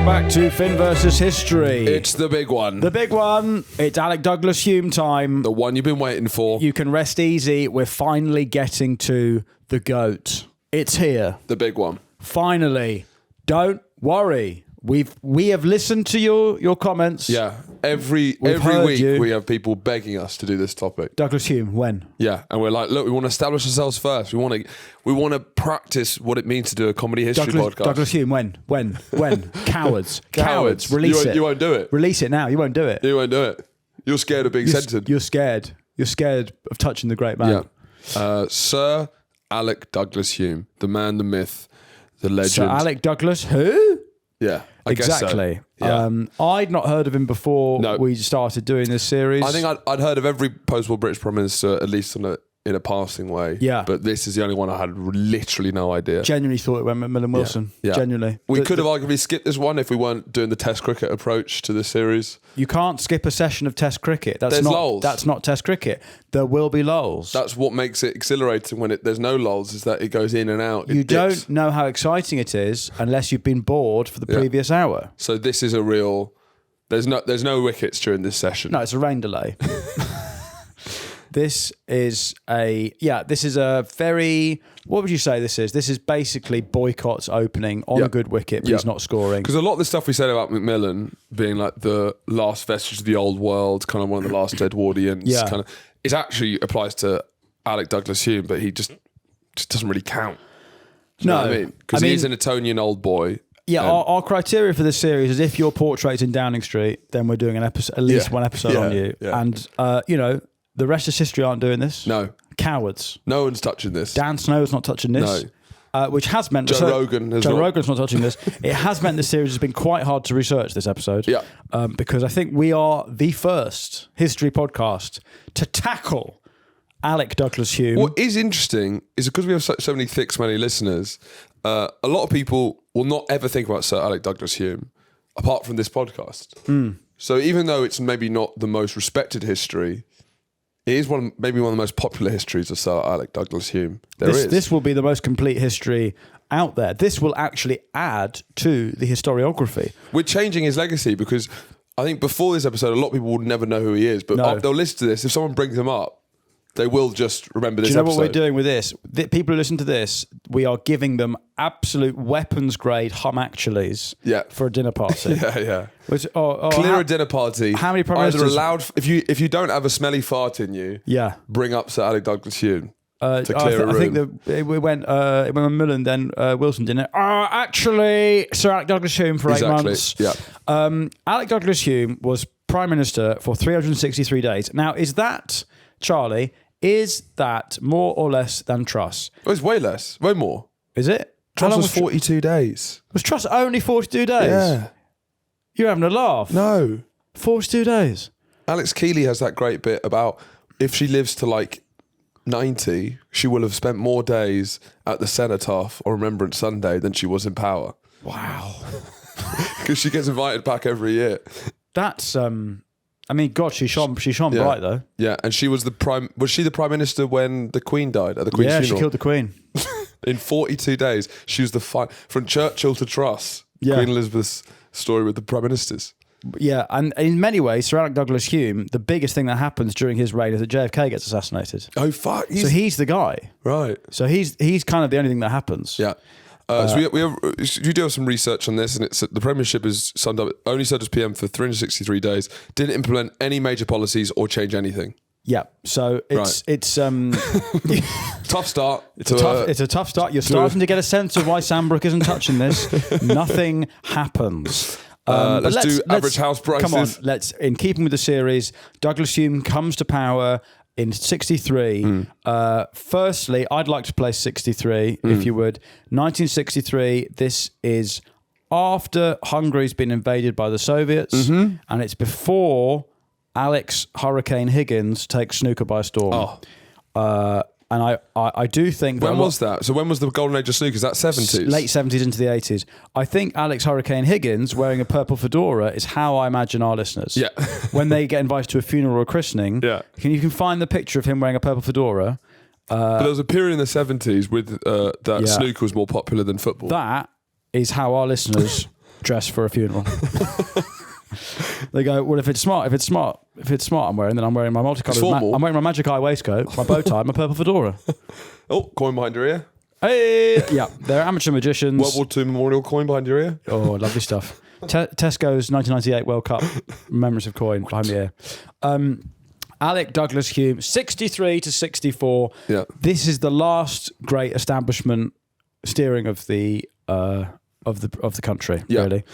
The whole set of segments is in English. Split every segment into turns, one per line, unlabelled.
back to Finn versus History.
It's the big one.
The big one. It's Alec Douglas-Who time.
The one you've been waiting for.
You can rest easy. We're finally getting to the GOAT. It's here.
The big one.
Finally. Don't worry. We have listened to your comments.
Yeah. Every week we have people begging us to do this topic.
Douglas-Who, when?
Yeah. And we're like, look, we want to establish ourselves first. We want to practice what it means to do a comedy history podcast.
Douglas-Who, when? Cowards. Cowards. Release it.
You won't do it.
Release it now. You won't do it.
You won't do it. You're scared of being censored.
You're scared. You're scared of touching the great man.
Yeah. Sir Alec Douglas-Who, the man, the myth, the legend.
Sir Alec Douglas-Who?
Yeah, I
exactly.
Guess so. Yeah.
I'd not heard of him before we started doing this series.
I think I'd heard of every post-war British Prime Minister, at least in a passing way.
Yeah.
But this is the only one I had literally no idea.
Genuinely thought it went Macmillan Wilson.
Yeah.
Genuinely.
We could have arguably skipped this one if we weren't doing the Test cricket approach to the series.
You can't skip a session of Test cricket. There's
lulls.
That's not Test cricket. There will be lulls.
That's what makes it exhilarating when there's no lulls, is that it goes in and out.
You don't know how exciting it is unless you've been bored for the previous hour.
So this is a real... There's no wickets during this session.
No, it's a rain delay. This is a very, what would you say this is? This is basically boycotts opening on a good wicket, but he's not scoring.
Because a lot of the stuff we said about Macmillan being like the last vestige of the old world, kind of one of the last Edwardians, kind of, it actually applies to Alec Douglas-Who, but he just doesn't really count. Do you know what I mean? Because he's an Etonian old boy.
Yeah, our criteria for this series is if your portrait's in Downing Street, then we're doing an episode, at least one episode on you. Yeah. And, the rest of history aren't doing this.
No.
Cowards.
No one's touching this.
Dan Snow's not touching this. No. Which has meant...
Joe
Rogan's not touching this. It has meant this series has been quite hard to research, this episode.
Yeah.
Because I think we are the first history podcast to tackle Alec Douglas-Who.
What is interesting is because we have so many thick, smelly listeners, a lot of people will not ever think about Sir Alec Douglas-Who apart from this podcast. So even though it's maybe not the most respected history... It is maybe one of the most popular histories of Sir Alec Douglas-Who. This will
be the most complete history out there. This will actually add to the historiography.
We're changing his legacy because I think before this episode, a lot of people would never know who he is. But they'll listen to this. If someone brings him up, they will just remember this episode.
Do you know what we're doing with this? People who listen to this, we are giving them absolute weapons-grade hum-actuallys for a dinner party.
Yeah.
Clear
a dinner party.
How many prime ministers...
allowed... If you don't have a smelly fart in you, bring up Sir Alec Douglas-Who to clear a room.
I think it went Macmillan, then Wilson, didn't it? Actually, Sir Alec Douglas-Who for 8 months.
Yeah.
Alec Douglas-Who was Prime Minister for 363 days. Now, is that, Charlie... Is that more or less than Truss?
Oh, it's way less. Way more.
Is it?
Truss was 42 days.
Was Truss only 42 days?
Yeah.
You're having a laugh.
No.
42 days.
Alex Keeley has that great bit about if she lives to like 90, she will have spent more days at the Cenotaph or Remembrance Sunday than she was in power.
Wow.
Because she gets invited back every year.
That's... I mean, God, she shone bright though.
Yeah, and she was Was she the Prime Minister when the Queen died at the Queen's funeral?
Yeah, she killed the Queen.
In 42 days, she was from Churchill to Truss. Queen Elizabeth's story with the Prime Ministers.
Yeah, and in many ways, Sir Alec Douglas-Who, the biggest thing that happens during his reign is that JFK gets assassinated.
Oh fuck!
So he's the guy,
right?
So he's kind of the only thing that happens.
Yeah. So you do have some research on this, and it's the Premiership is summed up. Only served as PM for 363 days. Didn't implement any major policies or change anything.
Yeah. So it's
tough start.
It's a tough start. You're starting to get a sense of why Sandbrook isn't touching this. Nothing happens.
Let's do average house prices.
Come on. In keeping with the series, Douglas-Who comes to power in 63. Firstly, I'd like to place 63, if you would. 1963, this is after Hungary's been invaded by the Soviets, and it's before Alex Hurricane Higgins takes snooker by storm. And I do think...
When was that? So when was the golden age of snooker? Is that 70s?
Late 70s into the 80s. I think Alex Hurricane Higgins wearing a purple fedora is how I imagine our listeners.
Yeah.
When they get invited to a funeral or a christening, you can find the picture of him wearing a purple fedora.
But there was a period in the 70s with that snooker was more popular than football.
That is how our listeners dress for a funeral. They go, well, if it's smart, I'm wearing, then I'm wearing my multicolored. I'm wearing my magic eye waistcoat, my bow tie, my purple fedora.
Oh, coin behind your ear.
Hey, yeah, they're amateur magicians.
World War II memorial coin behind your ear.
Oh, lovely stuff. Tesco's 1998 World Cup commemorative coin behind the ear. Alec Douglas-Who, 63 to 64.
Yeah.
This is the last great establishment steering of the country. Yeah. Really.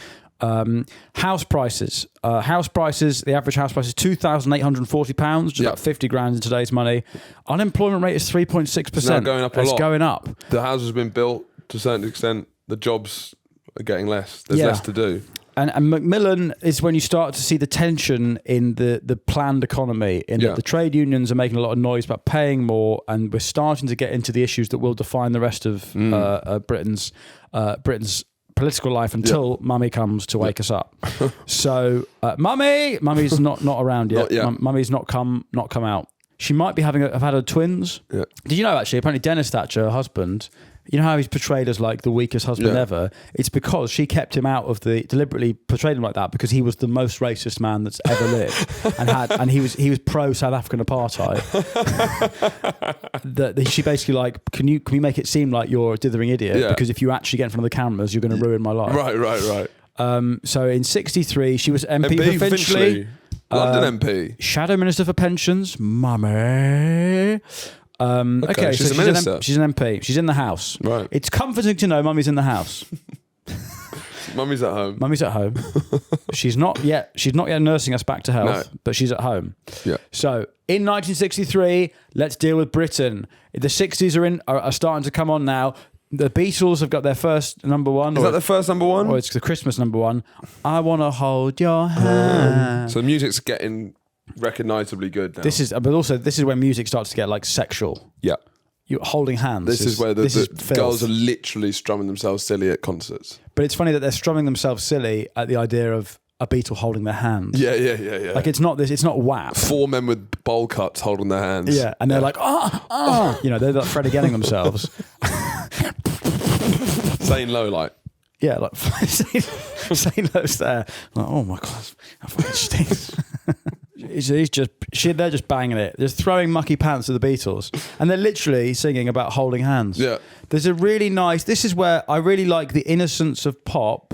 House prices. The average house price is £2,840, which is about 50 grand in today's money. Unemployment rate is 3.6%.
It's now going up a lot.
It's going up.
The houses have been built to a certain extent. The jobs are getting less. There's less to do.
And Macmillan is when you start to see the tension in the planned economy, in that the trade unions are making a lot of noise about paying more, and we're starting to get into the issues that will define the rest of Britain's political life until Mummy comes to wake us up. So, Mummy's not around yet. Mummy's not come out. She might be have had her twins. Yeah. Did you know actually? Apparently, Dennis Thatcher, her husband. You know how he's portrayed as like the weakest husband ever? It's because she kept him out of deliberately portrayed him like that because he was the most racist man that's ever lived and he was pro South African apartheid. She basically like, can we make it seem like you're a dithering idiot? Because if you actually get in front of the cameras, you're going to ruin my life.
Right.
So in 63, she was MP for Finchley.
London MP.
Shadow Minister for Pensions. Mummy. Okay,
she's a minister.
She's an MP. She's in the house.
Right.
It's comforting to know Mummy's in the house.
Mummy's at home.
Mummy's at home. She's not yet nursing us back to health, but she's at home.
Yeah.
So in 1963, let's deal with Britain. The 60s are starting to come on now. The Beatles have got their first number one.
Is that their first number one?
Or it's the Christmas number one. I want to hold your hand.
So the music's getting recognisably good now.
This is when music starts to get like sexual.
Yeah.
You're holding hands.
This is where the girls are literally strumming themselves silly at concerts.
But it's funny that they're strumming themselves silly at the idea of a Beatle holding their hand.
Yeah.
Like it's not WAP.
4 men with bowl cuts holding their hands.
Yeah, and they're like, you know, they're like Fred again themselves.
Saying low like.
Yeah, like saying low's there. Like, oh my God, that fucking stinks. They're just banging it. They're throwing mucky pants at the Beatles, and they're literally singing about holding hands.
Yeah,
there's a really nice. This is where I really like the innocence of pop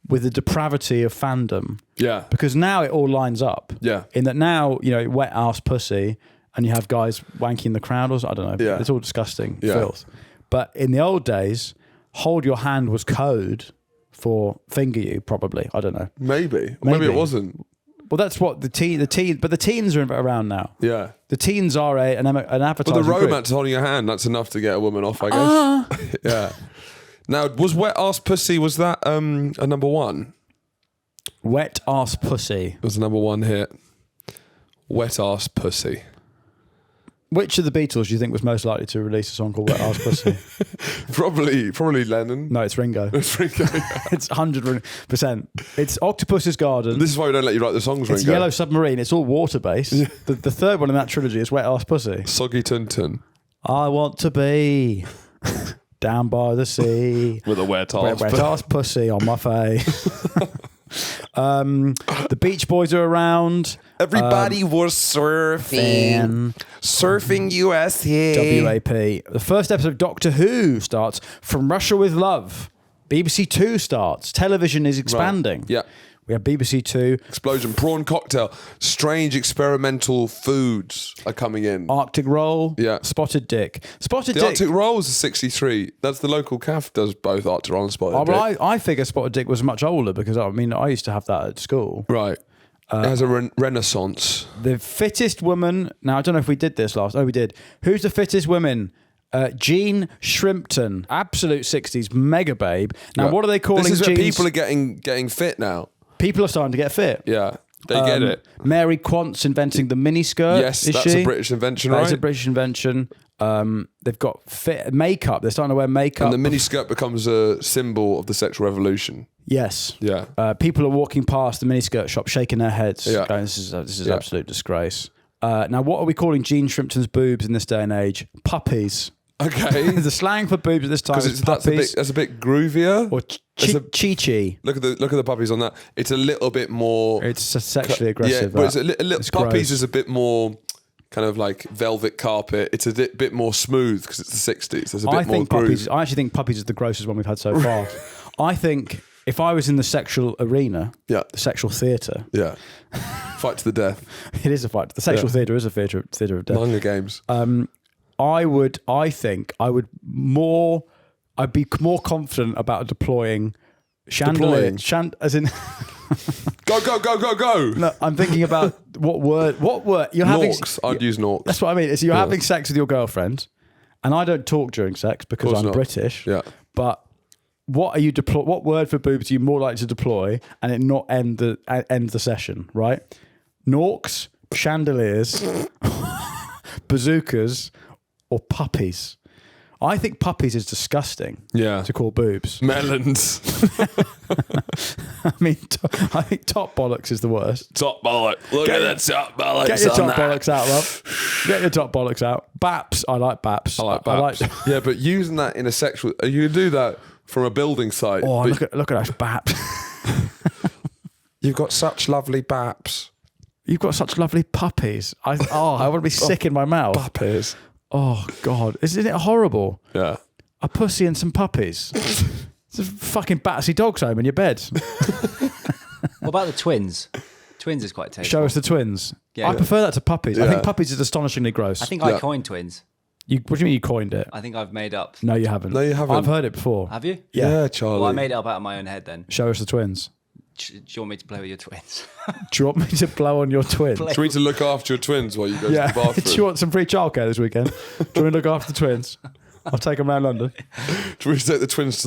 with the depravity of fandom. Yeah, because now it all lines up. Yeah, in that now wet ass pussy, and you have guys wanking the crowd, or I don't know. Yeah, it's all disgusting filth. But in the old days, hold your hand was code for finger you. Probably, I don't know. Maybe it wasn't. Well, that's what but the teens are around now. Yeah. The teens are an advertising.
But the romance holding your hand, that's enough to get a woman off, I guess. Yeah. Now, was Wet Ass Pussy, was that a number one?
Wet Ass Pussy.
It was a number one hit. Wet Ass Pussy.
Which of the Beatles do you think was most likely to release a song called Wet Ass Pussy?
Probably Lennon.
No, it's Ringo. It's Ringo. It's 100%. It's Octopus's Garden.
This is why we don't let you write the songs,
It's
Ringo.
Yellow Submarine. It's all water-based. Yeah. The third one in that trilogy is Wet Ass Pussy.
Soggy Tun-Tun.
I want to be down by the sea.
With a wet
ass pussy on my face. The Beach Boys are around.
Everybody was surfing USA.
WAP. The first episode of Doctor Who starts. From Russia with Love. BBC Two starts. Television is expanding.
Right. Yeah.
We have BBC Two.
Explosion. Prawn cocktail. Strange experimental foods are coming in.
Arctic Roll. Yeah. Spotted Dick.
The Arctic Roll is a 63. That's the local cafe does both Arctic Roll and Spotted Dick.
Well, I figure Spotted Dick was much older because I used to have that at school.
Right. It has a renaissance.
The fittest woman. Now, I don't know if we did this last. Oh, we did. Who's the fittest woman? Jean Shrimpton. Absolute 60s mega babe. Now, what are they calling
This is where
Jean's?
people are getting fit now.
People are starting to get fit.
Yeah, they get it.
Mary Quant's inventing the miniskirt.
Yes, that's a British invention, right?
That's a British invention. They've got fit makeup. They're starting to wear makeup.
And the miniskirt becomes a symbol of the sexual revolution.
Yes.
Yeah.
People are walking past the miniskirt shop, shaking their heads, going, "This is absolute disgrace." Now, what are we calling Jean Shrimpton's boobs in this day and age? Puppies.
Okay.
The slang for boobs at this time is puppies.
That's a bit groovier.
Or Chi-chi.
Look at the puppies on that. It's a little bit more.
It's sexually aggressive.
Yeah, but it's a little.
It's
Puppies
gross.
is a bit more kind of like velvet carpet. It's a bit more smooth because it's the 60s. There's a bit more groove.
I actually think Puppies is the grossest one we've had so far. I think if I was in the sexual arena, the sexual theatre,
fight to the death.
It is a fight. The sexual theatre is a theatre of death.
Hunger Games.
I'd be more confident about deploying chandeliers. As in,
go.
no, I'm thinking about what word you're having.
Norks. I'd use Norks.
That's what I mean. So you're having sex with your girlfriend, and I don't talk during sex because I'm British.
Yeah.
But what word for boobs are you more likely to deploy and it not end the session? Right? Norks, chandeliers, bazookas, or puppies. I think puppies is disgusting.
Yeah.
To call boobs.
Melons.
I mean, I think top bollocks is the worst.
Top bollock. Look at that top bollocks.
Get your top bollocks out, love. Get your top bollocks out. Baps. I like baps.
I like baps. Yeah, but using that in a sexual... You can do that from a building site.
Oh, look at those baps.
You've got such lovely baps.
You've got such lovely puppies. I want to be sick in my mouth.
Puppies.
Oh, God. Isn't it horrible?
Yeah.
A pussy and some puppies. It's a fucking Batsy Dogs home in your bed.
What about the twins? Twins is quite tasteful.
Show us the twins.
Yeah.
I prefer that to puppies.
Yeah.
I think puppies is astonishingly gross.
I think I coined twins.
What do you mean you coined it?
I think I've made up.
No, you haven't.
No, you haven't.
I've heard it before.
Have you?
Yeah, Charlie.
Well, I made it up out of my own head then.
Show us the twins.
Do you want me to play with your twins?
Do you want me to blow on your twins?
Do you need to look after your twins while you go to the bathroom?
Do you want some free childcare this weekend? Do you want to look after the twins? I'll take them around London.
Do we take the twins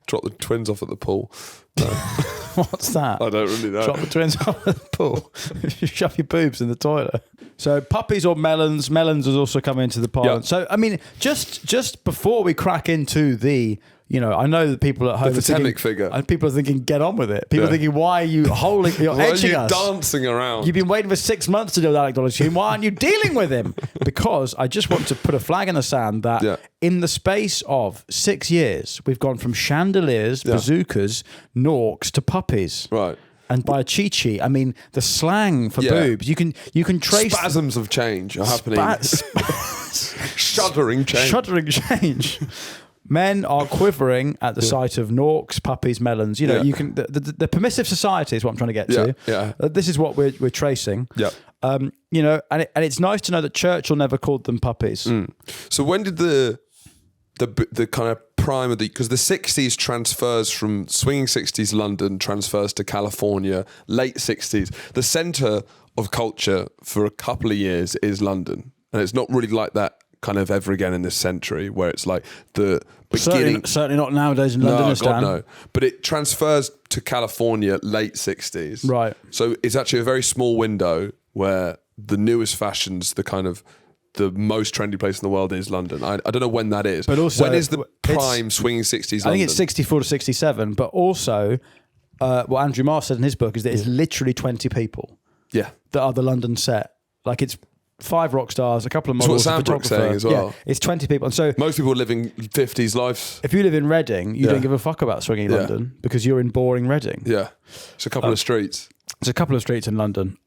drop the twins off at the pool? No.
What's that?
I don't really know.
Drop the twins off at the pool. You shove your boobs in the toilet. So puppies or melons. Melons has also come into the parliament.
Yeah.
So, I mean, just before we crack into the... I know that people at home
The totemic figure.
And people are thinking, get on with it. People are thinking, why are you holding... You're edging us.
Why are you dancing around?
You've been waiting for 6 months to deal with Alec Douglas-Who. Why aren't you dealing with him? Because I just want to put a flag in the sand that in the space of 6 years, we've gone from chandeliers, bazookas, norks to puppies.
Right.
And by chi-chi, I mean the slang for boobs. You can trace...
Spasms of change are happening. Shuddering change.
Shuddering change. Men are quivering at the sight of norks, puppies, melons. You can the permissive society is what I'm trying to get to.
Yeah.
This is what we're tracing.
Yeah.
And it's nice to know that Churchill never called them puppies.
So when did the kind of prime of because the 60s transfers from swinging 60s London transfers to California, late 60s. The centre of culture for a couple of years is London, and it's not really like that kind of ever again in this century, where it's like the beginning.
Certainly not nowadays in London.
No. But it transfers to California late 60s.
Right.
So it's actually a very small window where the newest fashions, the most trendy place in the world is London. I don't know when that is. But also, when is the prime swinging 60s London?
I think it's 64 to 67. But also, what Andrew Marr said in his book is that it's literally 20 people.
Yeah.
That are the London set. Like it's 5 rock stars, a couple of models,
that's what Sandbrook's saying as well.
Yeah, it's 20 people. And so
most people living 50s lives.
If you live in Reading, you don't give a fuck about swinging London because you're in boring Reading.
Yeah. It's a couple of streets.
It's a couple of streets in London.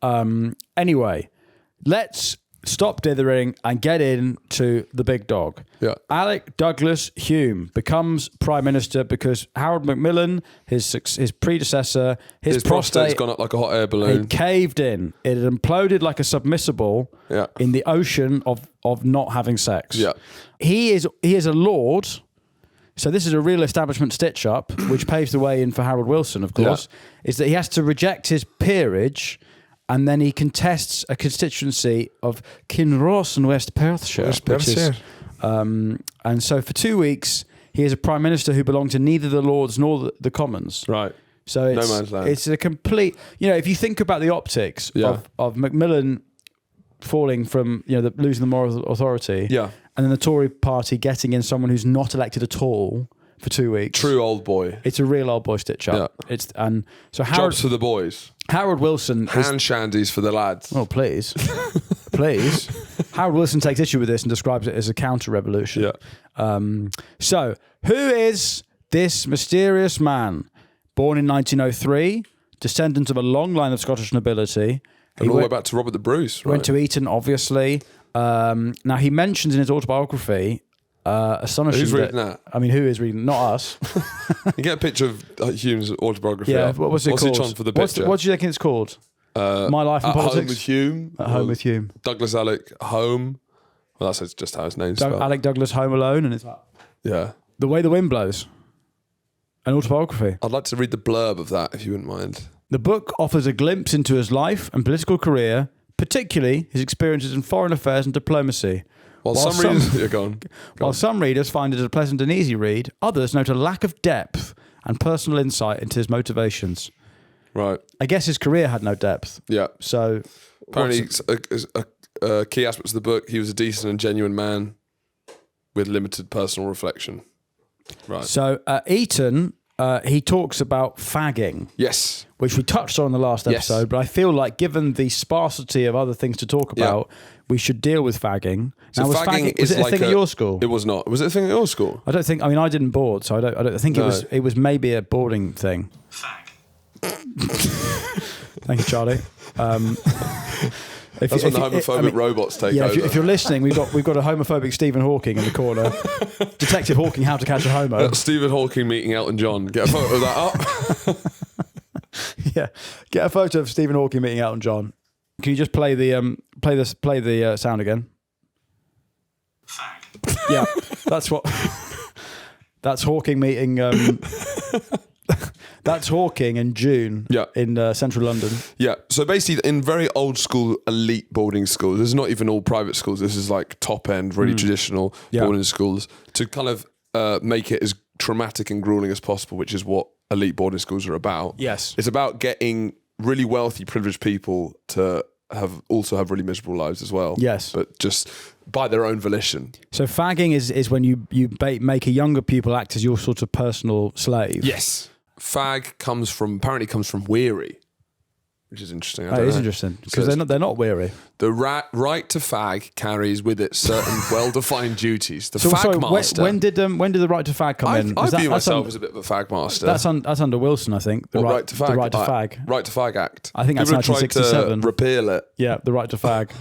Anyway, let's stop dithering and get into the big dog.
Yeah.
Alec Douglas-Who becomes Prime Minister because Harold Macmillan, his predecessor, his
prostate's gone up like a hot air balloon.
It caved in. It had imploded like a submersible in the ocean of not having sex.
Yeah.
He is a lord. So this is a real establishment stitch-up, which paves the way in for Harold Wilson, of course, is that he has to reject his peerage and then he contests a constituency of Kinross and West Perthshire. And so for 2 weeks, he is a Prime Minister who belonged to neither the Lords nor the Commons.
Right.
So it's,
no man's land.
It's a complete... if you think about the optics of Macmillan falling from, losing the moral authority, and then the Tory party getting in someone who's not elected at all for 2 weeks.
True old boy.
It's a real old boy stitch up.
Yeah.
Harold,
jobs for the boys.
Harold Wilson
hand shandies for the lads.
Oh, please. Please. Harold Wilson takes issue with this and describes it as a counter-revolution.
Yeah.
So, who is This mysterious man, born in 1903, descendant of a long line of Scottish nobility.
And all the way back to Robert the Bruce, right?
Went to Eton, obviously. Now, he mentions in his autobiography, astonishing.
Who's reading that?
I mean, who is reading? Not us.
You get a picture of Hume's autobiography.
Yeah,
up.
what's it called?
What's it on for the picture?
What do you think it's called? My Life in
At
Politics?
Home with Hume.
At Home with Hume.
Douglas Alec Home. Well, that's just how his name's spelled.
Alec Douglas Home Alone, and it's like
Yeah.
The Way the Wind Blows. An autobiography.
I'd like to read the blurb of that, if you wouldn't mind.
The book offers a glimpse into his life and political career, particularly his experiences in foreign affairs and diplomacy.
While some readers... Yeah, go on.
While some readers find it a pleasant and easy read, others note a lack of depth and personal insight into his motivations.
Right.
I guess his career had no depth.
Yeah.
So...
Apparently, a key aspect of the book, he was a decent and genuine man with limited personal reflection. Right.
So at Eton, he talks about fagging.
Yes.
Which we touched on in the last episode,
Yes.
but I feel like given the sparsity of other things to talk about, we should deal with fagging.
So
now, was it a thing at your school?
It was not. Was it a thing at your school?
I don't think. I mean, I didn't board, so I don't think
No.
it was maybe a boarding thing.
Fag.
Thank you, Charlie.
That's when the homophobic robots take over.
If you're listening, we've got a homophobic Stephen Hawking in the corner. Detective Hawking, how to catch a homo.
Stephen Hawking meeting Elton John. Get a photo of that up.
Yeah, get a photo of Stephen Hawking meeting Elton John. Can you just play the sound again?
Fag.
Yeah, that's what. That's Hawking meeting. That's Hawking in June.
Yeah.
In central London.
Yeah. So basically, in very old school, elite boarding schools, this is not even all private schools. This is like top end, really traditional boarding schools to kind of make it as traumatic and grueling as possible, which is what elite boarding schools are about.
Yes.
It's about getting really wealthy, privileged people to have really miserable lives as well.
Yes.
But just by their own volition.
So fagging is when you make a younger pupil act as your sort of personal slave.
Yes. Fag apparently comes from weary, which is interesting.
It is interesting because they're not weary.
The right to fag carries with it certain well-defined duties. The
So
fag
sorry,
master.
when did the right to fag come in?
I view
that's
myself as a bit of a fag master.
That's under Wilson, I think. The right to fag.
Right to fag act.
I think that's
People have tried
1967.
to repeal it.
Yeah, the right to fag.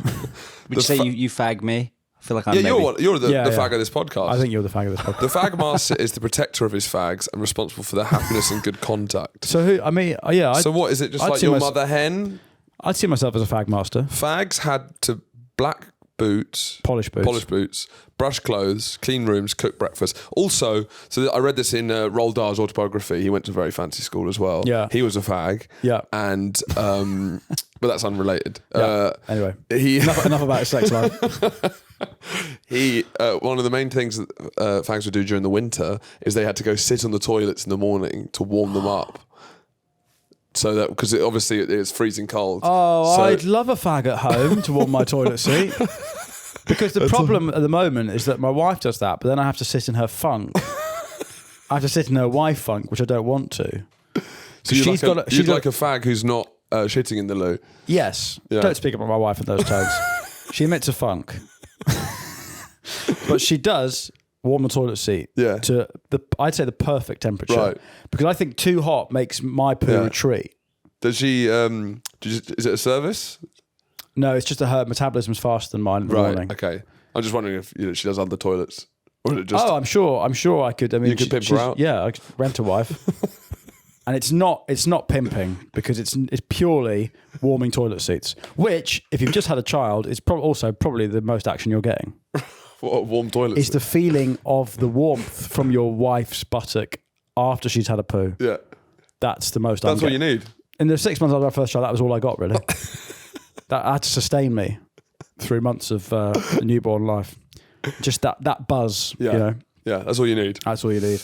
Would you say you fag me? I feel like I'm
Yeah,
maybe.
you're the fag of this podcast.
I think you're the fag of this podcast.
The fag master is the protector of his fags and responsible for their happiness and good conduct.
So who? I mean, yeah.
So what is it? Just
I'd
like
see
your
mys-
mother hen?
I'd see myself as a fag master.
Fags had to black boots,
Polish boots,
brush clothes, clean rooms, cook breakfast. Also, so I read this in Roald Dahl's autobiography. He went to a very fancy school as well.
Yeah.
He was a fag.
Yeah.
And, but that's unrelated.
Anyway,
He
enough about his sex life.
one of the main things that fags would do during the winter is they had to go sit on the toilets in the morning to warm them up. So that because obviously it's freezing cold.
Oh,
so,
I'd love a fag at home to warm my toilet seat. Because the problem at the moment is that my wife does that, but then I have to sit in her funk. I have to sit in her wife funk, which I don't want to.
So you'd like a fag who's not shitting in the loo.
Yes.
Yeah.
Don't speak about my wife in those tones. She emits a funk. But she does warm the toilet seat to I'd say the perfect temperature.
Right.
Because I think too hot makes my poo retreat.
Does she, is it a service?
No, it's just that her metabolism's faster than mine in the morning.
Okay. I'm just wondering if she does other toilets. Or is it just
I'm sure I could. I mean,
you could pimp her out?
Yeah, I could rent a wife. And it's not pimping because it's purely warming toilet seats, which, if you've just had a child, is also probably the most action you're getting.
What, warm toilet
It's
seat?
the feeling of the warmth from your wife's buttock after she's had a poo.
Yeah.
That's the most.
That's what you need.
In the 6 months after our first child, that was all I got really. That had to sustain me through months of newborn life. Just that buzz.
Yeah.
You know,
Yeah, that's all you need.
that's all you need.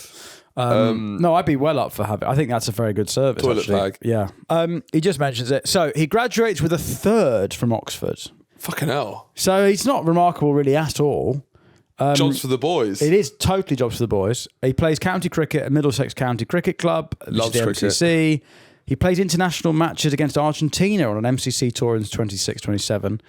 No, I'd be well up for having. I think that's a very good service.
Toilet
actually.
fag.
Yeah. He just mentions it. So he graduates with a 3rd from Oxford.
Fucking hell.
So he's not remarkable really at all.
Jobs for the boys.
It is totally jobs for the boys. He plays county cricket at Middlesex County Cricket Club.
Loves
the
cricket.
MCC. He plays international matches against Argentina on an MCC tour in 26-27.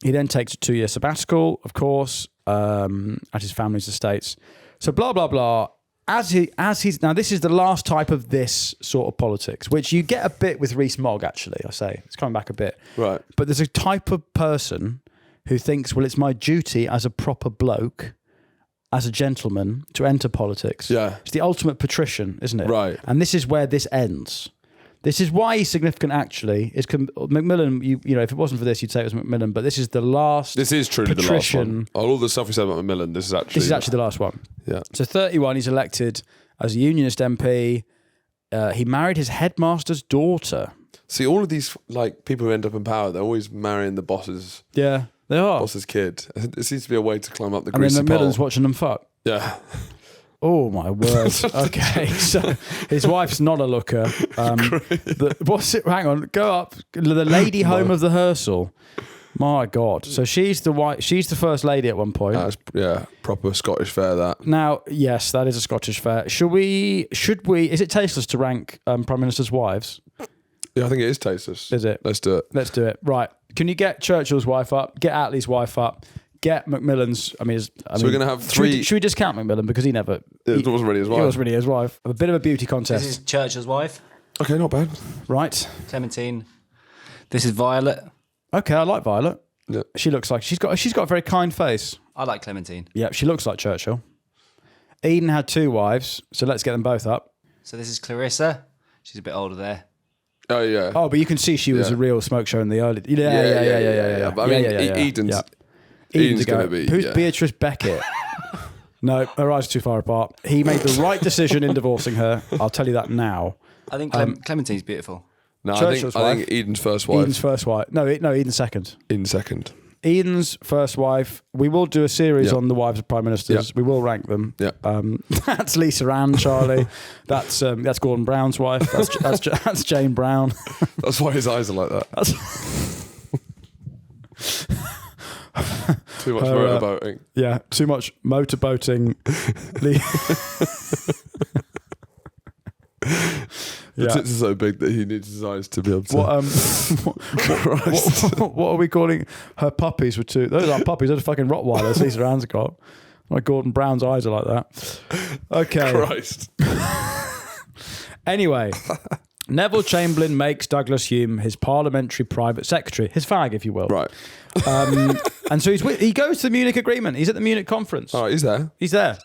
He then takes a 2-year sabbatical, of course, at his family's estates. So blah, blah, blah. he's now, this is the last type of this sort of politics, which you get a bit with Rees-Mogg. Actually, I say it's coming back a bit,
Right.
But there's a type of person who thinks, well, it's my duty as a proper bloke, as a gentleman, to enter politics.
Yeah.
It's the ultimate patrician, isn't it?
Right.
And this is where this ends. This is why he's significant, actually. Is Macmillan, you know, if it wasn't for this, you'd say it was Macmillan, but this is the last.
This is truly
patrician.
the last one. All the stuff we said about Macmillan, this is actually
the last one.
Yeah.
So 31, he's elected as a Unionist MP. He married his headmaster's daughter.
See, all of these like people who end up in power, they're always marrying the boss's
Yeah, they are.
kid. It seems to be a way to climb up the
And
greasy
then
pole.
Macmillan's watching them fuck.
Yeah.
Oh my word! Okay, so his wife's not a looker. What's it? Hang on, go up. The lady home of the Hersal. My God! So she's the wife. She's the first lady at one point.
That's proper Scottish fare. That
Now, yes, that is a Scottish fare. Should we? Is it tasteless to rank prime ministers' wives?
I think it is tasteless.
Is it?
Let's do it.
Let's do it. Right? Can you get Churchill's wife up? Get Attlee's wife up. Get Macmillan's.
So we're going to have three.
Should we discount Macmillan because he never?
It wasn't really his wife.
He was really his wife. A bit of a beauty contest.
This is Churchill's wife,
Okay, not bad.
Right.
Clementine. This is Violet.
Okay, I like Violet.
Yeah.
She looks like she's got a very kind face.
I like Clementine.
Yeah, she looks like Churchill. Eden had 2 wives, so let's get them both up.
So this is Clarissa. She's a bit older there.
Oh yeah.
Oh, but you can see she was
Yeah.
a real smoke show in the early. Yeah.
But I mean, Eden's
going
gonna be.
Who's
yeah.
Beatrice Beckett? No, her eyes are too far apart. He made the right decision in divorcing her. I'll tell you that now.
I think Clementine's beautiful.
No,
Churchill's
I think Eden's first wife.
Eden's first wife. No, Eden's second.
Eden's second.
Eden's first wife. We will do a series
Yeah.
on the wives of prime ministers.
Yeah.
We will rank them.
Yeah.
That's Lisa Ann, Charlie. That's Gordon Brown's wife. That's Jane Brown.
That's why his eyes are like that. Too much motorboating.
Yeah, too much motorboating.
The tits are so big that he needs his eyes to be able to.
What are we calling her puppies? With 2? Those aren't puppies. Those are fucking Rottweilers. Lisa Ann's got. Like Gordon Brown's eyes are like that. Okay.
Christ.
Anyway, Neville Chamberlain makes Douglas Hume his parliamentary private secretary, his fag, if you will.
Right.
And so he goes to the Munich Agreement. He's at the Munich conference.
All right, he's there.
He's there.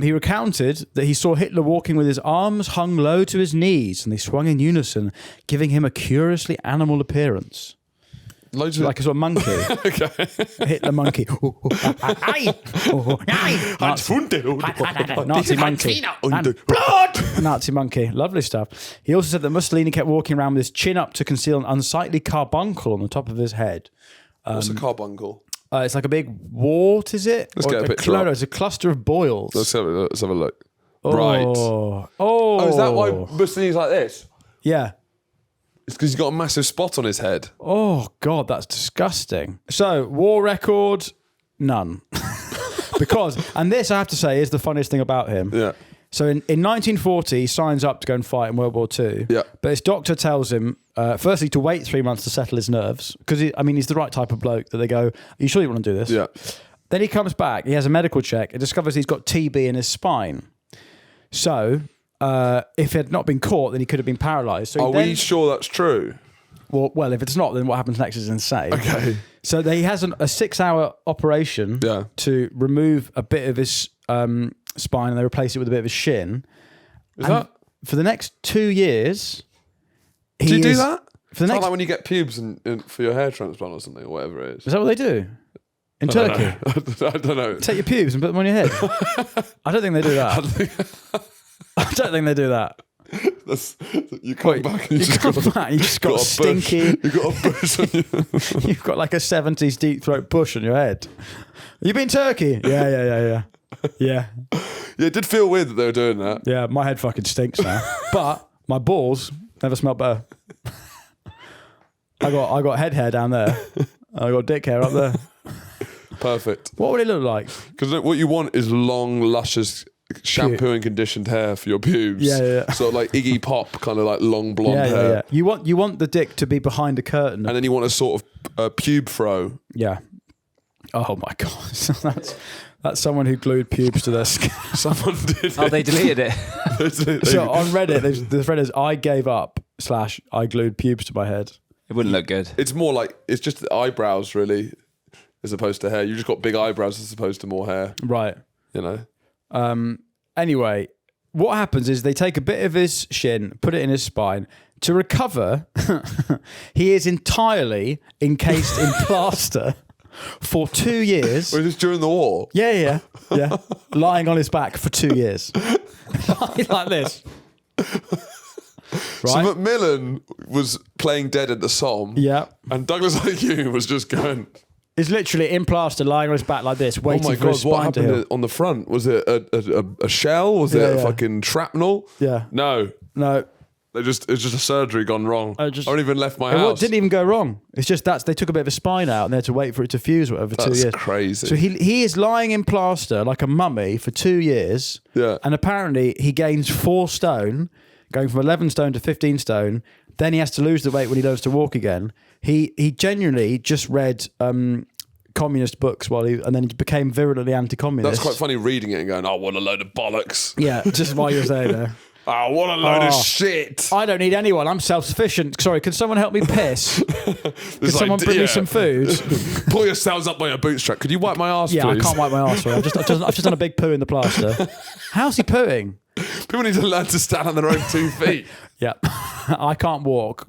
He recounted that he saw Hitler walking with his arms hung low to his knees, and they swung in unison, giving him a curiously animal appearance.
Loads of
Like a sort of monkey.
Okay.
Hitler monkey. Nazi monkey. And blood! Nazi monkey. Lovely stuff. He also said that Mussolini kept walking around with his chin up to conceal an unsightly carbuncle on the top of his head.
What's a carbuncle?
It's like a big wart, is it?
Let's get a picture up.
No, it's a cluster of boils.
Let's have a look.
Oh.
Right.
Oh,
Is that why Mussolini's like this?
Yeah.
It's because he's got a massive spot on his head.
Oh, God, that's disgusting. So, war record, none. Because, and this I have to say is the funniest thing about him.
Yeah.
So in 1940, he signs up to go and fight in World War II.
Yeah.
But his doctor tells him, firstly, to wait 3 months to settle his nerves. Because, he's the right type of bloke that they go, are you sure you want to do this?
Yeah.
Then he comes back, he has a medical check, and discovers he's got TB in his spine. So, if it had not been caught, then he could have been paralysed. So
Are we sure that's true?
Well, if it's not, then what happens next is insane.
Okay.
So he has a 6-hour operation to remove a bit of his spine, and they replace it with a bit of his shin.
Is that
for the next 2 years?
Do you do that?
For the
It's
next,
not like when you get pubes for your hair transplant or something, or whatever it is.
is that what they do in Turkey?
I don't know.
Take your pubes and put them on your head. I don't think they do that. I don't think they do that.
You come back and
You come back, you just got stinky.
You've got a bush on you.
You've got like a 70s deep throat bush on your head. You been Turkey? Yeah.
Yeah, it did feel weird that they were doing that.
Yeah, my head fucking stinks now. But my balls never smelled better. I got head hair down there. I got dick hair up there.
Perfect.
What would it look like?
Because what you want is long, luscious shampoo and conditioned hair for your pubes.
Yeah.
So like Iggy Pop, kind of like long blonde hair.
You want the dick to be behind a curtain.
And then you want a sort of pube fro.
Yeah. Oh my God. That's someone who glued pubes to their skin.
Someone did.
Oh, they deleted it.
So on Reddit, the thread is I gave up / I glued pubes to my head.
It wouldn't look good.
It's more like it's just the eyebrows, really, as opposed to hair. You just got big eyebrows as opposed to more hair.
Right.
You know.
Anyway, what happens is they take a bit of his shin, put it in his spine. To recover, he is entirely encased in plaster for 2 years.
Was this during the war?
Yeah. Lying on his back for 2 years. Like this.
So
Right?
Macmillan was playing dead at the Somme.
Yeah.
And Douglas-Who was just going...
He's literally in plaster, lying on his back like this, waiting
Oh my
for his
God, what
spine to
happened
heal.
on the front? Was it a shell? Was it a fucking shrapnel?
Yeah.
No.
No.
It's just a surgery gone wrong. I
just-
haven't even left my
It
house.
didn't even go wrong. It's just they took a bit of a spine out and they had to wait for it to fuse or whatever for 2
That's
years.
crazy.
So he is lying in plaster like a mummy for 2 years.
Yeah.
And apparently he gains 4 stone, going from 11 stone to 15 stone. Then he has to lose the weight when he learns to walk again. He genuinely just read communist books and then he became virulently anti-communist.
That's quite funny reading it and going, oh, what a load of bollocks.
Yeah, just while you're saying there.
Oh, what a load of
Oh.
shit.
I don't need anyone. I'm self-sufficient. Sorry, can someone help me piss? Can someone bring me some food?
Pull yourselves up by your bootstrap. Could you wipe my arse,
Yeah,
please?
I can't wipe my arse. Sorry. I've just done a big poo in the plaster. How's he pooing?
People need to learn to stand on their own 2 feet.
Yeah, I can't walk.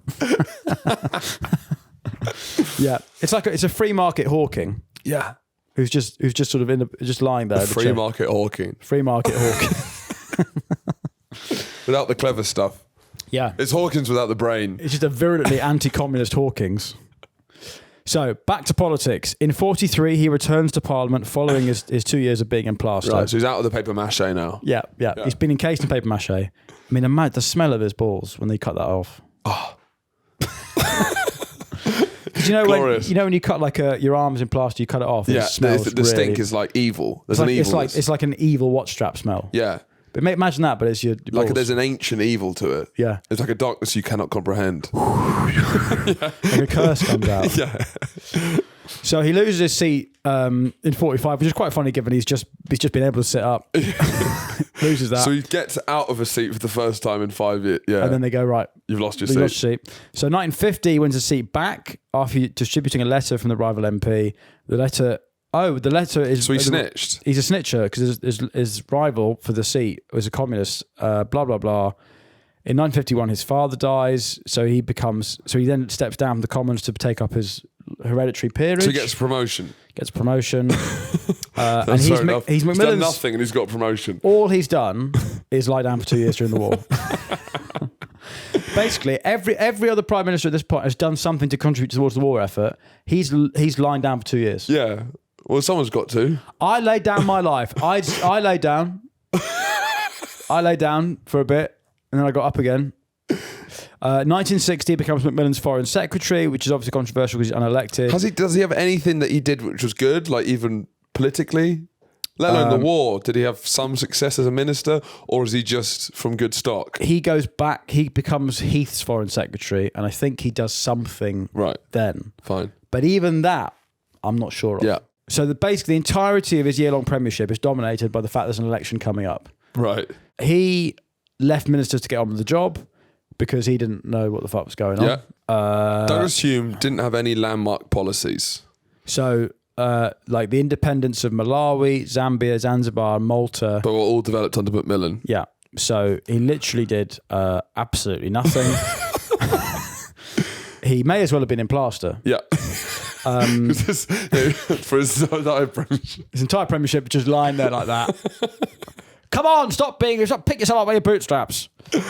Yeah, it's a free market hawking.
Yeah.
Who's just sort of just lying there.
Free market hawking.
Free market hawking.
Without the clever stuff.
Yeah,
It's Hawkins without the brain.
it's just a virulently anti-communist Hawkings. So back to politics. In 43, he returns to Parliament following his 2 years of being in plaster.
Right, so he's out of the paper mache now.
Yeah. He's been encased in paper mache. I mean, imagine the smell of his balls when they cut that off.
Oh.
'Cause you know
Glorious.
when you cut like your arms in plaster, you cut it off. And
Yeah,
it smells
the stink is like evil. There's an evilness.
it's like an evil watch strap smell.
Yeah.
But imagine that, but it's your
Like
balls.
there's an ancient evil to it.
Yeah.
It's like a darkness you cannot comprehend.
Like a curse comes out.
Yeah.
So he loses his seat in 45, which is quite funny given he's just been able to sit up. Loses that.
So he gets out of a seat for the first time in 5 years. Yeah.
And then they go, right,
You've lost your
you
seat.
lost your seat. So 1950, he wins a seat back after distributing a letter from the rival MP. The letter is...
So he snitched.
He's a snitcher because his rival for the seat was a communist, blah, blah, blah. In 1951, his father dies, so he then steps down from the Commons to take up his hereditary peerage.
So he gets promotion.
Gets promotion. And
That's
he's
fair enough.
he's
He's done
Macmillan's...
nothing and he's got promotion.
All he's done is lie down for 2 years during the war. Basically, every other prime minister at this point has done something to contribute towards the war effort. He's lying down for 2 years.
Yeah. Well, someone's got to.
I laid down my life. I laid down. I laid down for a bit, and then I got up again. 1960 becomes Macmillan's foreign secretary, which is obviously controversial because he's unelected.
Does he have anything that he did which was good, like even politically? Let alone the war. Did he have some success as a minister, or is he just from good stock?
He goes back. He becomes Heath's foreign secretary, and I think he does something
Right.
then.
Fine.
But even that, I'm not sure of.
Yeah.
So basically the entirety of his year-long premiership is dominated by the fact there's an election coming up.
Right.
He left ministers to get on with the job because he didn't know what the fuck was going on.
Yeah. Douglas-Home didn't have any landmark policies.
So, like the independence of Malawi, Zambia, Zanzibar, Malta.
But were all developed under Macmillan.
Yeah. So he literally did absolutely nothing. He may as well have been in plaster.
Yeah. For his entire premiership.
His entire premiership just lying there like that. Come on, pick yourself up by your bootstraps. He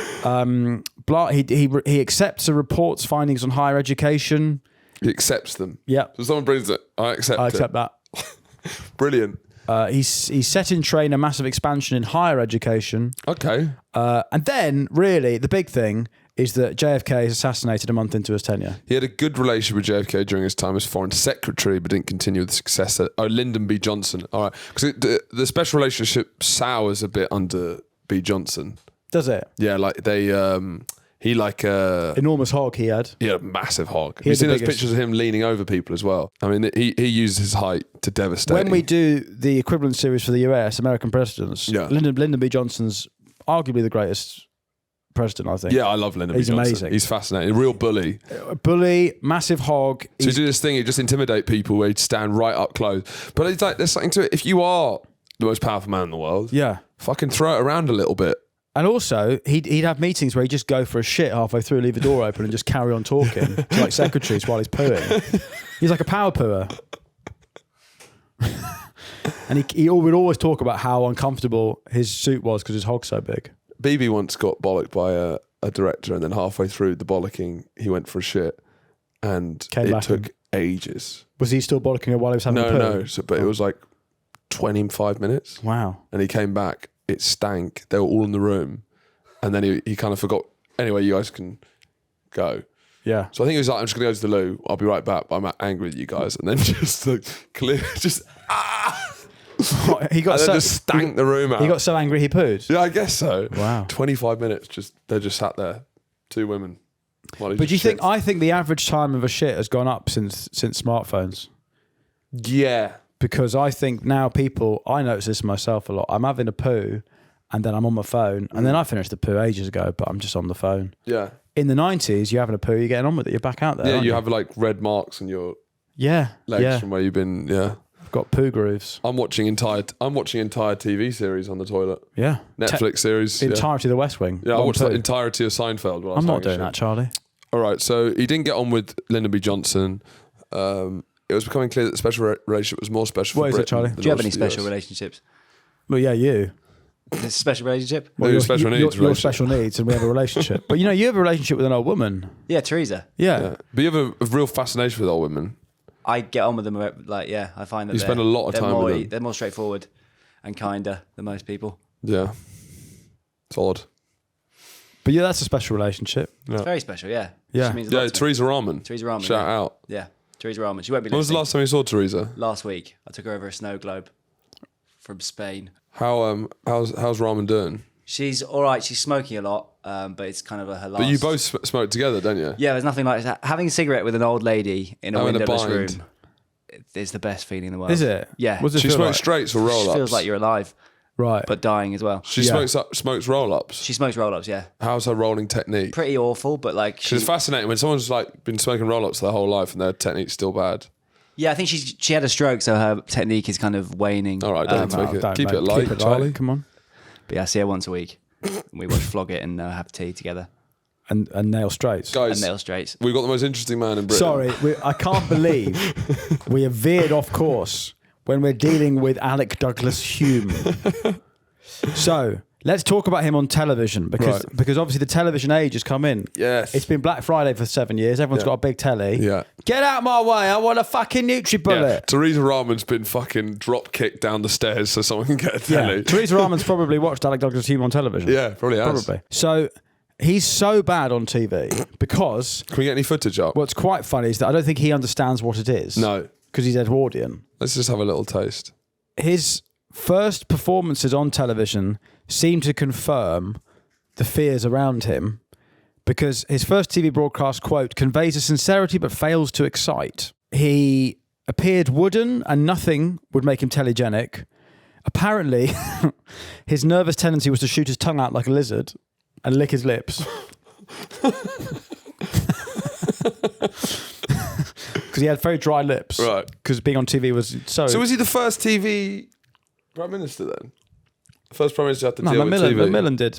accepts a report's findings on higher education.
He accepts them.
Yeah.
So someone brings it. I accept
that.
Brilliant.
He's set in train a massive expansion in higher education.
Okay.
And then, really, the big thing is that JFK is assassinated a month into his tenure.
He had a good relation with JFK during his time as foreign secretary, but didn't continue with the successor. Oh, Lyndon B. Johnson. All right. Because the special relationship sours a bit under B. Johnson.
Does it?
Yeah, like He
enormous hog he had.
He had a massive hog.
He
You've
had
seen
the
those
biggest.
pictures of him leaning over people as well. I mean, he uses his height to devastate.
When we do the equivalent series for the US, American presidents, Lyndon B. Johnson's arguably the greatest president, I think.
Yeah, I love Lyndon B.
He's
Johnson.
amazing.
He's fascinating. A real bully.
Bully, massive hog.
So you do this thing, you just intimidate people where you stand right up close. But it's like, there's something to it. If you are the most powerful man in the world, fucking throw it around a little bit.
And also, he'd have meetings where he'd just go for a shit halfway through, leave the door open and just carry on talking to like secretaries while he's pooing. He's like a power pooer. And he would always talk about how uncomfortable his suit was because his hog's so big.
BB once got bollocked by a director, and then halfway through the bollocking, he went for a shit, and it took ages.
Was he still bollocking her while he was having a poo?
No. But it was like 25 minutes.
Wow.
And he came back. It stank. They were all in the room, and then he kind of forgot. Anyway, you guys can go.
Yeah.
So I think he was like, I'm just gonna go to the loo. I'll be right back. But I'm angry with you guys, and then just like clear, just
He got
and then just stank the room out.
He got so angry he pooed.
Yeah, I guess so.
Wow.
25 minutes. They just sat there, two women.
But do you think? I think the average time of a shit has gone up since smartphones.
Yeah.
Because I think now I notice this myself a lot. I'm having a poo and then I'm on my phone and then I finished the poo ages ago, but I'm just on the phone.
Yeah.
In the 90s, you're having a poo, you're getting on with it, you're back out there.
Yeah, you have like red marks on your legs from where you've been. Yeah.
I've got poo grooves.
I'm watching entire TV series on the toilet.
Yeah.
Netflix series.
The entirety of The West Wing.
Yeah, I watched the entirety of Seinfeld. While
I'm not doing that, Charlie.
All right, so he didn't get on with Lyndon B. Johnson. It was becoming clear that the special relationship was more special for Britain.
What is it, Charlie?
Do you have any special relationships?
Well, yeah, you.
It's a special relationship?
Well, you're special needs.
You're special needs and we have a relationship. But you have a relationship with an old woman.
Yeah, Teresa.
Yeah.
But you have a real fascination with old women.
I get on with them, I find that
you spend a lot of time with them.
They're more straightforward and kinder than most people.
Yeah. It's odd.
But yeah, that's a special relationship.
It's very special, yeah.
Yeah.
She means a lot to me.
Teresa Rahman. Shout out.
Yeah, Teresa Rahman. She won't be listening.
When was the last time you saw Teresa?
Last week. I took her over a snow globe from Spain.
How's Rahman doing?
She's all right. She's smoking a lot, but it's kind of her last...
But you both smoke together, don't you?
Yeah, there's nothing like that. Having a cigarette with an old lady in a windowless room is the best feeling in the world.
Is it?
Yeah.
What does it
She
feel
smokes
like?
straights or roll-ups?
It feels like you're alive.
Right.
But dying as well.
She smokes roll-ups?
She smokes roll-ups, yeah.
How's her rolling technique?
Pretty awful, but like...
It's fascinating when someone's like been smoking roll-ups their whole life and their technique's still bad.
Yeah, I think she had a stroke, so her technique is kind of waning.
All right, keep it light, Charlie.
Come on.
But yeah, I see her once a week. We watch Flog It and have tea together.
And nail straights.
Guys,
and nail straights.
We've got the most interesting man in Britain.
Sorry, I can't believe we have veered off course when we're dealing with Alec Douglas-Who. So, let's talk about him on television because obviously the television age has come in.
Yes.
It's been Black Friday for 7 years. Everyone's got a big telly.
Yeah.
Get out my way. I want a fucking NutriBullet.
Yeah. Teresa Rahman's been fucking drop kicked down the stairs so someone can get a telly.
Yeah. Teresa Rahman's probably watched Alec Douglas-Who on television.
Yeah, probably has.
Probably. So, he's so bad on TV because...
Can we get any footage up?
What's quite funny is that I don't think he understands what it is.
No.
Because he's Edwardian.
Let's just have a little taste.
His first performances on television seem to confirm the fears around him because his first TV broadcast, quote, conveys a sincerity but fails to excite. He appeared wooden and nothing would make him telegenic. Apparently, his nervous tendency was to shoot his tongue out like a lizard and lick his lips. Because he had very dry lips.
Right.
Because being on TV was so...
So was he the first TV Prime Minister then? The first Prime Minister to have to deal with TV?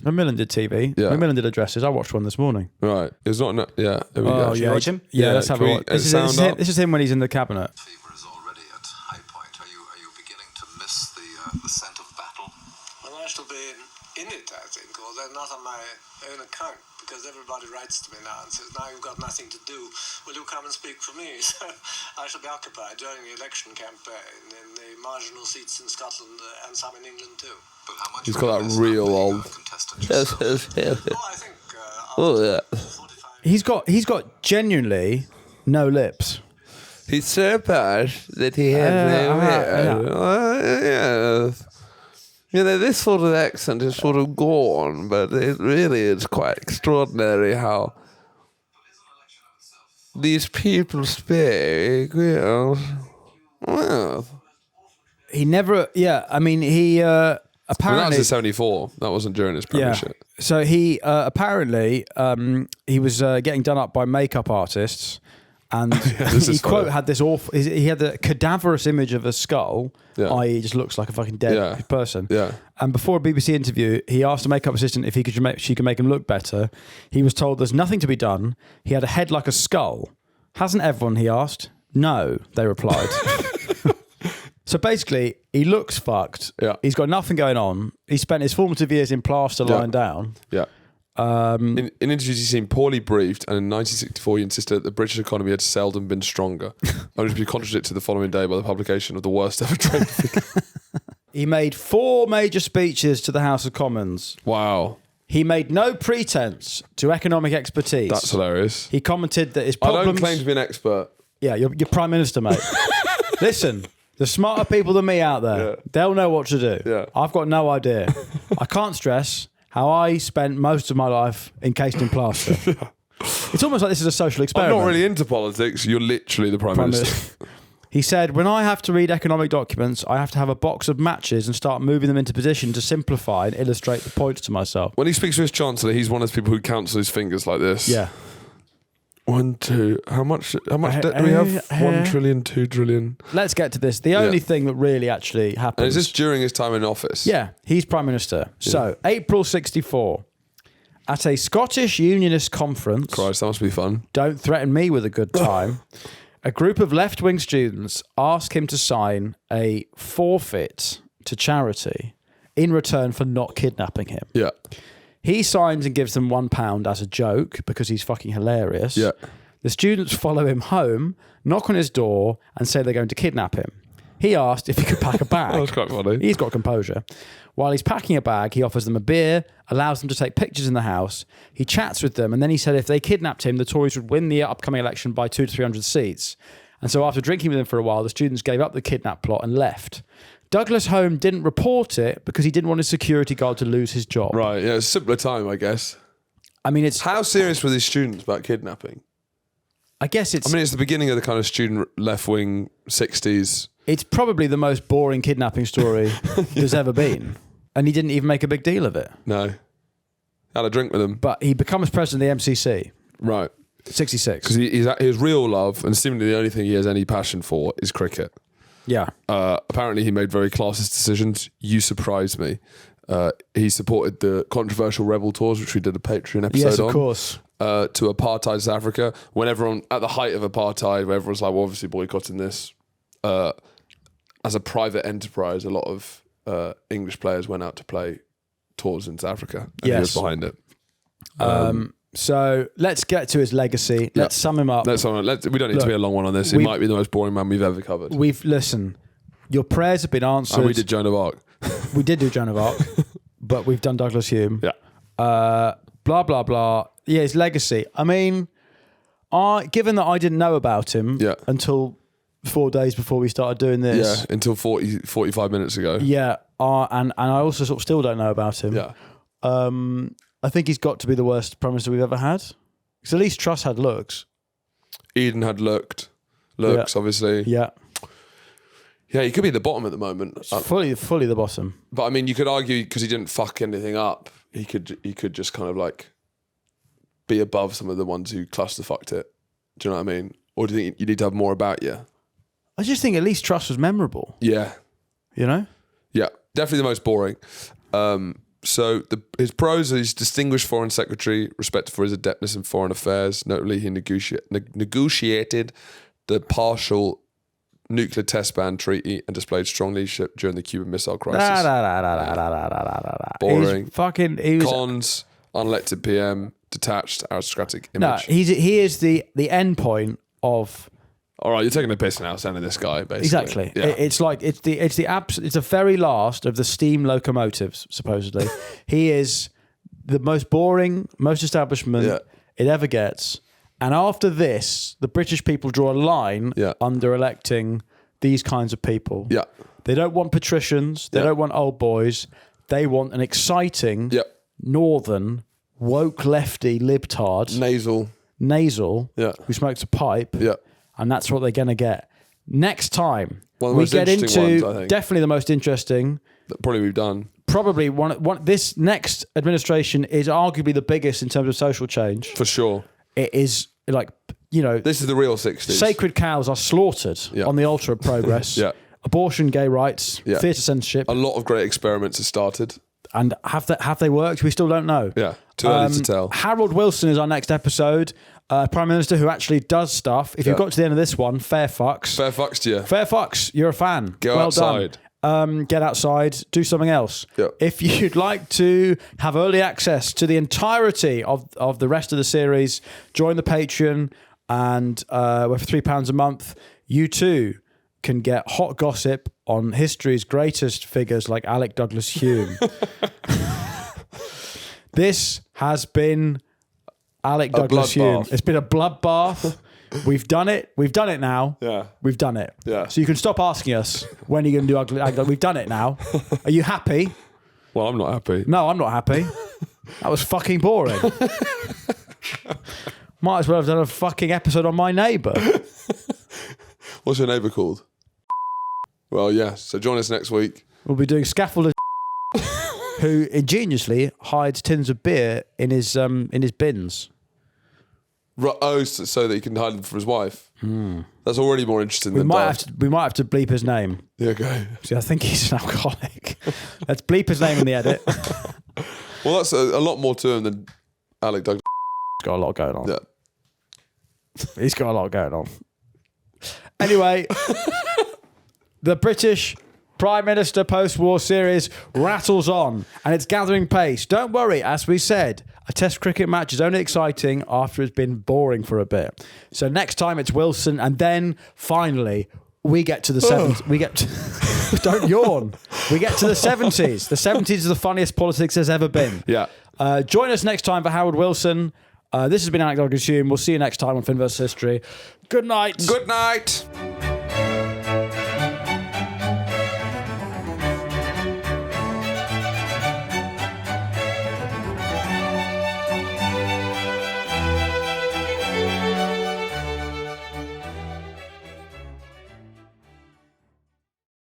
Macmillan did TV.
Yeah.
Macmillan did addresses. I watched one this morning.
Right. It was not... Yeah. There we go.
Should you watch him?
Yeah, let's have a watch. This
up?
is him when he's in the cabinet.
Fever is already at high point. Are you beginning to miss the scent of battle?
Well, I shall be in it, I think, although not on my own account, because everybody writes to me now and says, now you've got nothing to do, will you come and speak for me? So I shall be occupied during the election campaign in the marginal seats in Scotland and some in England too.
But how much
He's got that real old...
contestant yourself?
Oh, I think... 45...
He's got genuinely no lips.
He's so bad that he has no hair. Yes. this sort of accent is sort of gone, but it really is quite extraordinary how these people speak. Well,
He never. Yeah, I mean, he apparently.
that was in '74. That wasn't during his premiership.
So he apparently he was getting done up by makeup artists, and he had this awful. He had the cadaverous image of a skull, i.e., he just looks like a fucking dead person.
Yeah.
And before a BBC interview, he asked a makeup assistant if she could make him look better. He was told there's nothing to be done. He had a head like a skull. Hasn't everyone? He asked. No, they replied. So basically, he looks fucked.
Yeah.
He's got nothing going on. He spent his formative years in Plaster lying down.
Yeah. In interviews, he seemed poorly briefed, and in 1964, he insisted that the British economy had seldom been stronger, only to be contradicted the following day by the publication of the worst ever trade figure.
He made 4 major speeches to the House of Commons.
Wow.
He made no pretense to economic expertise.
That's hilarious.
He commented that his problems...
I don't claim to be an expert.
Yeah, you're Prime Minister, mate. Listen... The smarter people than me out there, they'll know what to do.
Yeah.
I've got no idea. I can't stress how I spent most of my life encased in plaster. It's almost like this is a social experiment.
I'm not really into politics. You're literally the Prime Minister.
He said, when I have to read economic documents, I have to have a box of matches and start moving them into position to simplify and illustrate the points to myself.
When he speaks to his Chancellor, he's one of those people who counts his fingers like this.
Yeah.
1, 2. How much debt do we have? 1 trillion, 2 trillion.
Let's get to this. The only thing that really actually happens.
And is this during his time in office?
Yeah, he's Prime Minister. Yeah. So, April 64, at a Scottish Unionist conference.
Christ, that must be fun.
Don't threaten me with a good time. A group of left-wing students asked him to sign a forfeit to charity in return for not kidnapping him.
Yeah.
He signs and gives them £1 as a joke because he's fucking hilarious.
Yeah.
The students follow him home, knock on his door, and say they're going to kidnap him. He asked if he could pack a bag.
That's quite funny.
He's got composure. While he's packing a bag, he offers them a beer, allows them to take pictures in the house. He chats with them, and then he said if they kidnapped him, the Tories would win the upcoming election by 200 to 300 seats. And so after drinking with him for a while, the students gave up the kidnap plot and left. Douglas-Home didn't report it because he didn't want his security guard to lose his job.
Right, yeah, it's a simpler time, I guess.
I mean, it's...
How serious were these students about kidnapping?
I guess it's...
I mean, it's the beginning of the kind of student left-wing 60s.
It's probably the most boring kidnapping story there's ever been. And he didn't even make a big deal of it.
No. Had a drink with him.
But he becomes president of the MCC.
Right.
66.
Because his real love, and seemingly the only thing he has any passion for, is cricket.
Yeah.
Apparently he made very classist decisions. You surprised me. He supported the controversial rebel tours, which we did a Patreon episode on.
Yes, of course.
To apartheid South Africa, when everyone, at the height of apartheid, where everyone's like, well, obviously boycotting this, as a private enterprise, a lot of English players went out to play tours in South Africa, and he was behind it.
So let's get to his legacy. Let's sum him up.
We don't need to be a long one on this. It might be the most boring man we've ever covered.
Listen, your prayers have been answered.
And we did Joan of Arc.
We did do Joan of Arc, but we've done Douglas-Home.
Yeah.
Blah, blah, blah. Yeah, his legacy. I mean, given that I didn't know about him until 4 days before we started doing this.
Yeah, until 45 minutes ago.
Yeah, and I also sort of still don't know about him.
Yeah.
I think he's got to be the worst Prime Minister we've ever had. Because at least Truss had looks.
Eden had looks, obviously.
Yeah.
Yeah, he could be at the bottom at the moment.
Fully the bottom.
But I mean, you could argue because he didn't fuck anything up, he could just kind of like be above some of the ones who clusterfucked it. Do you know what I mean? Or do you think you need to have more about you?
I just think at least Truss was memorable.
Yeah.
You know?
Yeah, definitely the most boring. So his pros are he's distinguished foreign secretary, respected for his adeptness in foreign affairs. Notably, he negotiated the partial nuclear test ban treaty and displayed strong leadership during the Cuban Missile Crisis. Boring.
He was
Cons, unelected PM, detached, aristocratic image.
No, he is the end point of.
All right, you're taking a piss now, sounding this guy, basically.
Exactly.
Yeah.
It's the very last of the steam locomotives, supposedly. He is the most boring, most establishment it ever gets. And after this, the British people draw a line under electing these kinds of people.
Yeah.
They don't want patricians. They don't want old boys. They want an exciting northern woke lefty libtard nasal who smokes a pipe. Yeah, and that's what they're gonna get next time. We get into definitely the most interesting
that probably we've done.
Probably one. This next administration is arguably the biggest in terms of social change.
For sure,
it is like, you know,
this is the real 60s. Sacred
cows are slaughtered on the altar of progress. Abortion, gay rights, theatre censorship.
A lot of great experiments have started.
And have they worked? We still don't know.
Yeah, too early to tell.
Harold Wilson is our next episode. Prime Minister who actually does stuff. If you've got to the end of this one, fair fucks.
Fair fucks to you.
Fair fucks. You're a fan.
Go outside.
Done. Get outside. Do something else. Yep. If you'd like to have early access to the entirety of the rest of the series, join the Patreon. And with £3 a month, you too can get hot gossip on history's greatest figures like Alec Douglas-Who. This has been Alec Douglas-Who. It's been a bloodbath. We've done it. We've done it now.
Yeah.
We've done it.
Yeah.
So you can stop asking us when are you going to do ugly. We've done it now. Are you happy?
Well, I'm not happy.
No, I'm not happy. That was fucking boring. Might as well have done a fucking episode on my neighbour.
What's your neighbour called? Well, yeah. So join us next week.
We'll be doing Scaffolder, who ingeniously hides tins of beer in his bins.
Oh, so that he can hide them for his wife. That's already more interesting than
we might have to bleep his name.
Yeah, okay.
See, I think he's an alcoholic. Let's bleep his name in the edit.
Well, that's a lot more to him than Alec Douglas.
He's got a lot going on.
Yeah.
He's got a lot going on. Anyway, the British Prime Minister post-war series rattles on and it's gathering pace. Don't worry, as we said, a test cricket match is only exciting after it's been boring for a bit. So next time it's Wilson, and then finally we get to the 70s. We get to, don't yawn. We get to the 70s. The 70s is the funniest politics there's ever been.
Yeah.
Join us next time for Harold Wilson. This has been Alec Douglas-Who. We'll see you next time on Fin vs. History. Good night.
Good night.